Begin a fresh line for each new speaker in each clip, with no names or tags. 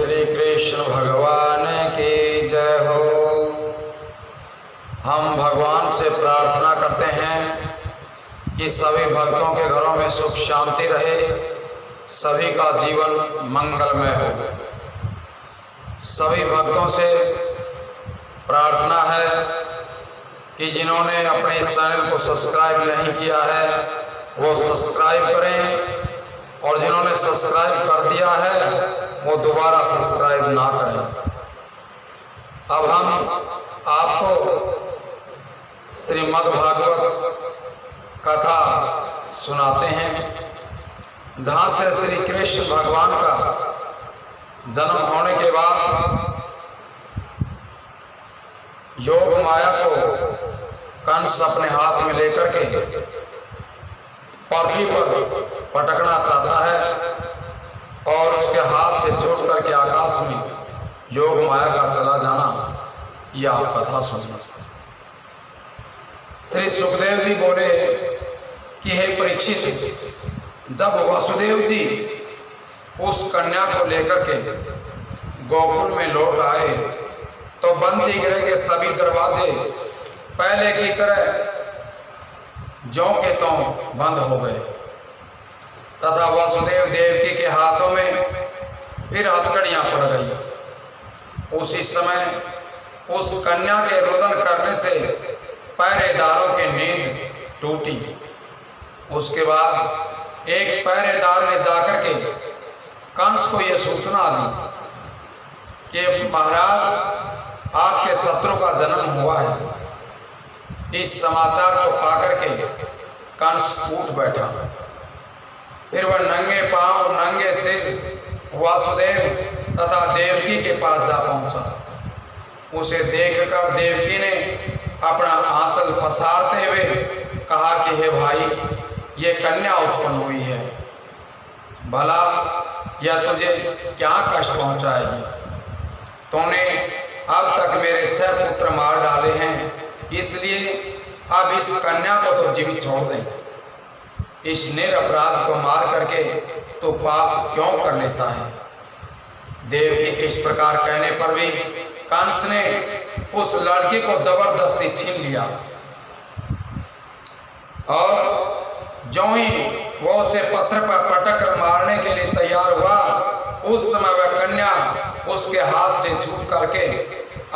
श्री कृष्ण भगवान की जय हो। हम भगवान से प्रार्थना करते हैं कि सभी भक्तों के घरों में सुख शांति रहे, सभी का जीवन मंगलमय हो। सभी भक्तों से प्रार्थना है कि जिन्होंने अपने चैनल को सब्सक्राइब नहीं किया है वो सब्सक्राइब करें, और जिन्होंने सब्सक्राइब कर दिया है वो दोबारा सब्सक्राइब ना करें। अब हम आपको श्रीमद् भागवत कथा सुनाते हैं, जहाँ से श्री कृष्ण भगवान का जन्म होने के बाद योग माया को कंस अपने हाथ में लेकर के पृथ्वी पर पटकना चाहता है और उसके हाथ से छूट करके आकाश में योग माया का चला जाना, यह आप कथा सुनिए। श्री सुखदेव जी बोले कि हे परीक्षित, जब वसुदेव जी उस कन्या को लेकर के गोकुल में लौट आए तो बंदी गृह के सभी दरवाजे पहले की तरह ज्यों के त्यों बंद हो गए तथा वसुदेव देवकी के हाथों में फिर हथकड़ियां पड़ गई। उसी समय उस कन्या के रुदन करने से पहरेदारों की नींद टूटी। उसके बाद एक पहरेदार ने जाकर के कंस को यह सूचना दी कि महाराज, आपके शत्रु का जन्म हुआ है। इस समाचार को पाकर के कंस उठ बैठा। फिर वह नंगे पांव नंगे सिर वासुदेव तथा देवकी के पास जा पहुंचा। उसे देखकर देवकी ने अपना आंचल पसारते हुए कहा कि हे भाई, ये कन्या उत्पन्न हुई है, भला यह तुझे क्या कष्ट पहुंचाएगी? तूने अब तक मेरे 6 पुत्र मार डाले हैं, इसलिए अब इस कन्या को तो जीवित छोड़ दें। इस निरपराध को मार करके तो पाप क्यों कर लेता है? देवकी के इस प्रकार कहने पर भी कंस ने उस लड़की को जबरदस्ती छीन लिया और जो ही वो उसे पत्थर पर पटक कर मारने के लिए तैयार हुआ, उस समय वह कन्या उसके हाथ से छूट करके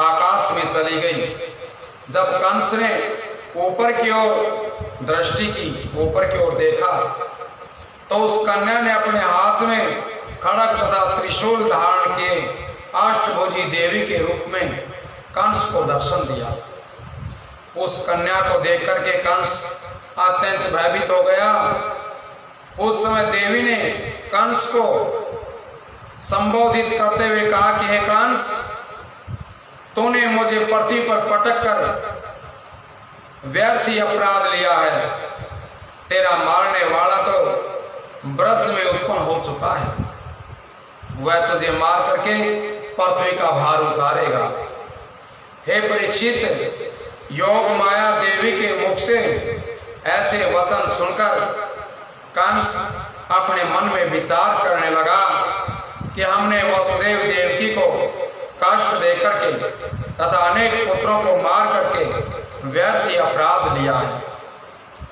आकाश में चली गई। जब कंस ने ऊपर की ओर दृष्टि की, ऊपर की ओर देखा, तो उस कन्या ने अपने हाथ में खड़ग तथा त्रिशूल धारण किए अष्टभुजी देवी के रूप में कंस को दर्शन दिया। उस कन्या को देख करके कंस अत्यंत भयभीत हो गया। उस समय देवी ने कंस को संबोधित करते हुए कहा कि हे कंस, तूने मुझे पृथ्वी पर पटक कर व्यर्थ ही अपराध लिया है। तेरा मारने वाला तो ब्रज में उत्पन्न हो चुका है, वह तुझे मार करके पृथ्वी का भार उतारेगा। हे परीक्षित, योग माया देवी के मुख से ऐसे वचन सुनकर कंस अपने मन में विचार करने लगा कि हमने वसुदेव देवकी को कष्ट देकर के तथा अनेक पुत्रों को मार करके व्यर्थ ही अपराध लिया है।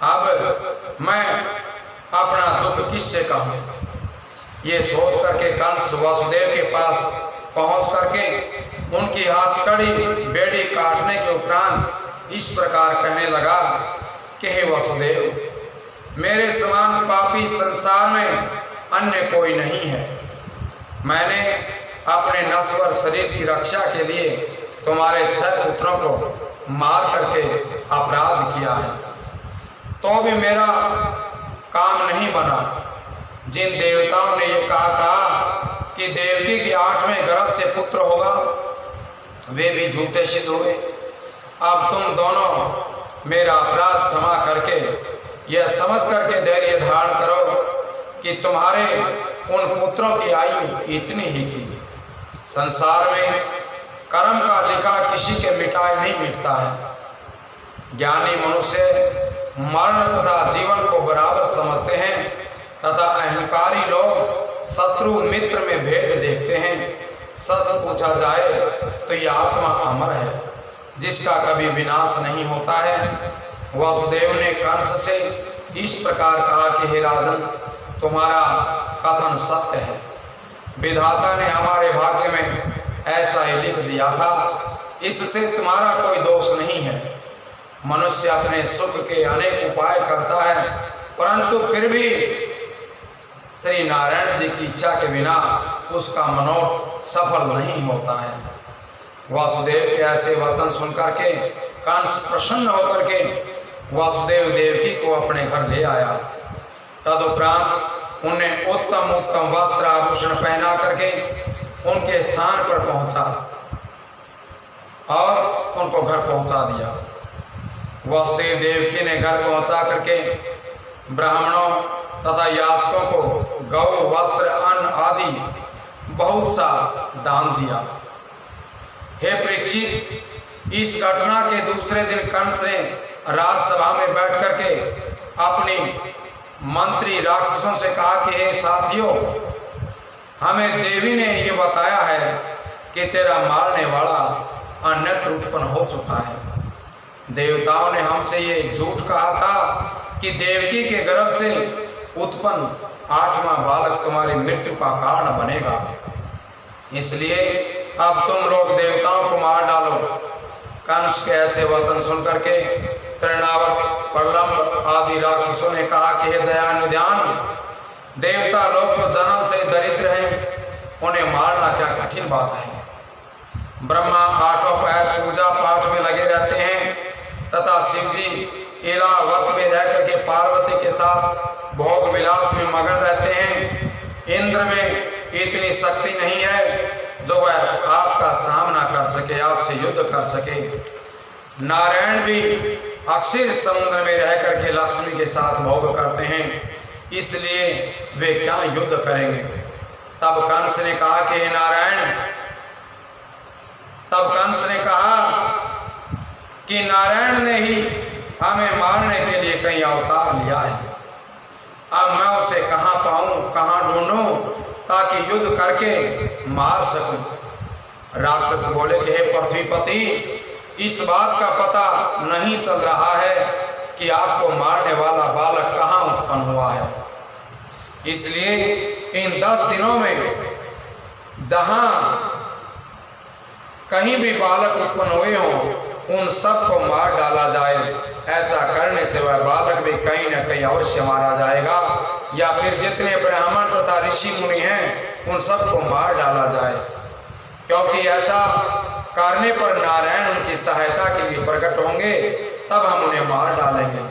अब मैं अपना दुख किससे कहूं? ये सोच करके कंस वसुदेव के पास पहुंच करके उनकी हथकड़ी बेड़ी काटने के उपरांत इस प्रकार कहने लगा कि हे वसुदेव, मेरे समान पापी संसार में अन्य कोई नहीं है। मैंने अपने नश्वर शरीर की रक्षा के लिए तुम्हारे 6 पुत्रों को मार करके अपराध किया है, तो भी मेरा काम नहीं बना। जिन देवताओं ने ये कहा था कि देवकी के 8वें गर्भ से पुत्र होगा, वे भी झूठे सिद्ध हुए। अब तुम दोनों मेरा अपराध क्षमा करके यह समझ करके धैर्य धारण करो कि तुम्हारे उन पुत्रों की आयु इतनी ही थी। संसार में कर्म का लिखा किसी के मिटाए नहीं मिटता है। ज्ञानी मनुष्य मरण तथा जीवन को बराबर समझते हैं तथा अहंकारी लोग शत्रु मित्र में भेद देखते हैं। सच पूछा जाए तो यह आत्मा अमर है, जिसका कभी विनाश नहीं होता है। वासुदेव ने कंस से इस प्रकार कहा कि हे राजन, तुम्हारा कथन सत्य है। विधाता ने हमारे भाग्य में ऐसा ही लिख दिया था, इससे तुम्हारा कोई दोष नहीं है। मनुष्य अपने सुख के अनेक उपाय करता है, परंतु फिर भी श्री नारायण जी की इच्छा के बिना उसका मनोरथ सफल नहीं होता है। वासुदेव के ऐसे वचन सुनकर के कंस प्रसन्न होकर के वासुदेव देवकी को अपने घर ले आया। तदुपरांत उन्हें उत्तम उत्तम वस्त्र आभूषण पहना करके उनके स्थान पर पहुंचा और उनको घर पहुंचा दिया। वासुदेव देवकी ने घर पहुंचा करके ब्राह्मणों तथा याचकों को गौ, वस्त्र, अन्न आदि बहुत सा दान दिया। हे परीक्षित, इस घटना के दूसरे दिन कंस ने राजसभा में बैठ करके अपनी मंत्री राक्षसों से कहा कि हे साथियों, हमें देवी ने ये बताया है कि तेरा मारने वाला अन्यत्र उत्पन्न हो चुका है। देवताओं ने हमसे ये झूठ कहा था कि देवकी के गर्भ से उत्पन्न 8वां बालक तुम्हारी मृत्यु का कारण बनेगा, इसलिए अब तुम लोग देवताओं को मार डालो। कंस के ऐसे वचन सुनकर के तृणावत, प्रलंब आदि राक्षसों ने कहा कि हे दयानिधान, देवता लोग तो जन्म से दरिद्र हैं, उन्हें मारना क्या कठिन बात है। ब्रह्मा 8 पहर पूजा पाठ में लगे रहते हैं तथा शिव जी इलावत में रह करके पार्वती के साथ भोग विलास में मगन रहते हैं। इंद्र में इतनी शक्ति नहीं है जो वह आपका सामना कर सके, आपसे युद्ध कर सके। नारायण भी अक्षर समुद्र में रह करके लक्ष्मी के साथ भोग करते हैं, इसलिए वे क्या युद्ध करेंगे। तब कंस ने कहा कि हे नारायण, तब कंस ने कहा कि नारायण ने ही हमें मारने के लिए कई अवतार लिया है। अब मैं उसे कहाँ पाऊं, कहाँ ढूंढूं ताकि युद्ध करके मार सकूं। राक्षस बोले कि हे पृथ्वीपति, इस बात का पता नहीं चल रहा है कि आपको मारने वाला बालक कहाँ उत्पन्न हुआ है, इसलिए इन 10 दिनों में जहां कहीं भी बालक उत्पन्न हुए हों उन सबको मार डाला जाए। ऐसा करने से वह बालक भी कहीं न कहीं अवश्य मारा जाएगा, या फिर जितने ब्राह्मण तथा ऋषि मुनि हैं उन सबको मार डाला जाए, क्योंकि ऐसा करने पर नारायण उनकी सहायता के लिए प्रकट होंगे, तब हम उन्हें मार डालेंगे।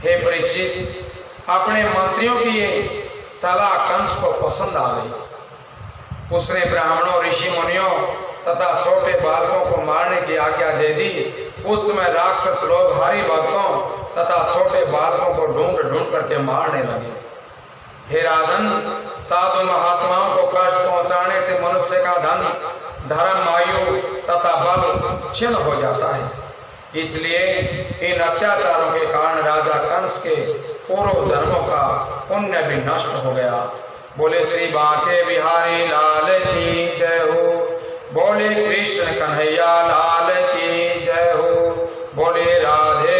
हे परीक्षित, अपने मंत्रियों की ये सलाह कंस को पसंद आ गई। उसने ब्राह्मणों, ऋषि मुनियों तथा छोटे बालकों को मारने की आज्ञा दे दी। उस समय राक्षस लोग हरि भक्तों तथा छोटे बालकों को ढूंढ ढूंढ करके मारने लगे। हे राजन, साधु महात्माओं को कष्ट पहुंचाने से मनुष्य का धन, धर्म, आयु तथा बल क्षीण हो जाता है, इसलिए इन अत्याचारों के कारण राजा कंस के पूर्व जन्मों का पुण्य भी नष्ट हो गया। बोले श्री बांके बिहारी लाल की जय हो। बोले कृष्ण कन्हैया लाल की जय हो। बोले राधे